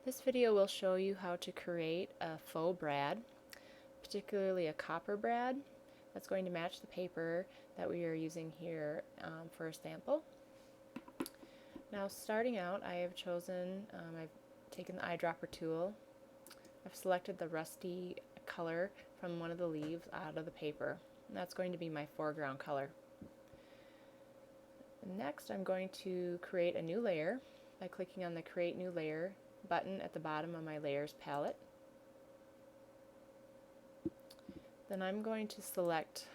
This video will show you how to create a faux brad, particularly a copper brad that's going to match the paper that we are using here for a sample. Now starting out, I have chosen, I've taken the eyedropper tool, I've selected the rusty color from one of the leaves out of the paper, and that's going to be my foreground color. Next I'm going to create a new layer by clicking on the Create New Layer button at the bottom of my layers palette. Then I'm going to select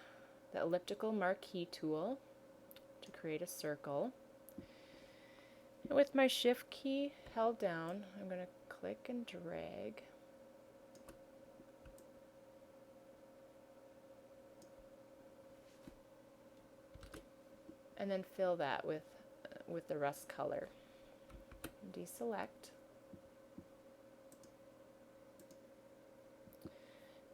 the elliptical marquee tool to create a circle. And with my shift key held down, I'm going to click and drag. And then fill that with the rust color. Deselect.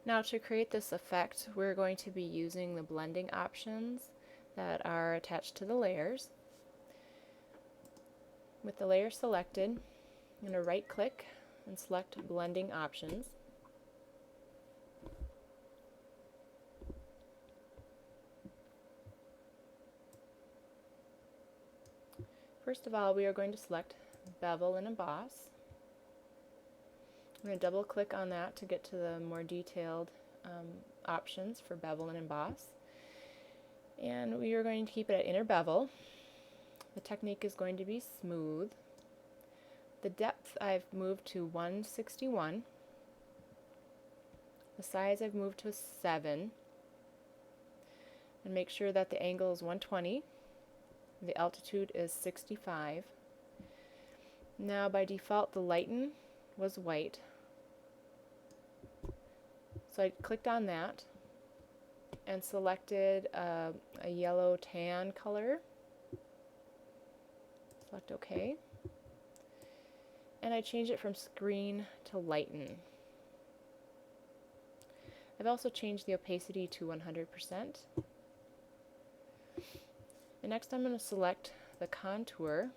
Now to create this effect, we're going to be using the blending options that are attached to the layers. With the layer selected, I'm going to right click and select blending options. First of all, we are going to select bevel and emboss. I'm going to double click on that to get to the more detailed options for bevel and emboss. And we are going to keep it at inner bevel. The technique is going to be smooth. The depth I've moved to 161. The size I've moved to 7. And make sure that the angle is 120. The altitude is 65. Now by default the lighten was white. So I clicked on that and selected a yellow tan color. Select OK. And I changed it from screen to lighten. I've also changed the opacity to 100%. And next I'm going to select the contour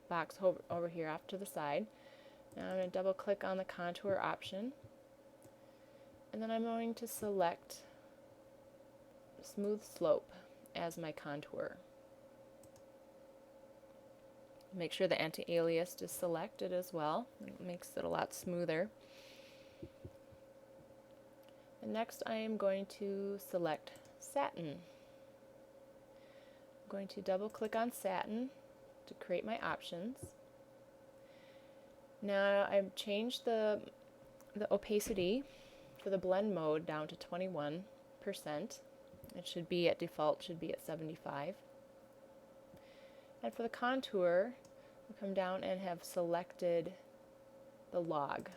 box over here off to the side. Now I'm going to double click on the contour option, and then I'm going to select smooth slope as my contour. Make sure the anti-alias is selected as well. It makes it a lot smoother. And next I am going to select satin. I'm going to double click on satin to create my options. Now I've changed the opacity for the blend mode down to 21%. It should be at default, should be at 75. And for the contour, I'll come down and have selected the log,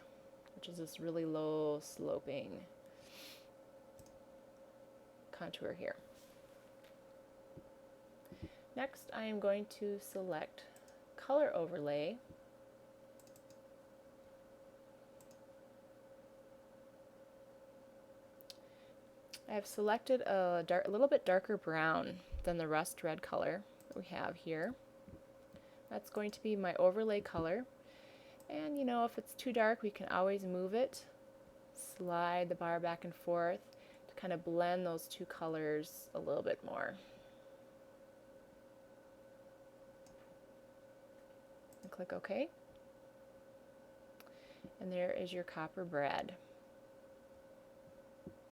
which is this really low sloping contour here. Next I am going to select color overlay. I have selected a little bit darker brown than the rust red color that we have here. That's going to be my overlay color. And you know, if it's too dark, we can always move it, slide the bar back and forth to kind of blend those two colors a little bit more. And click OK. And there is your copper brad.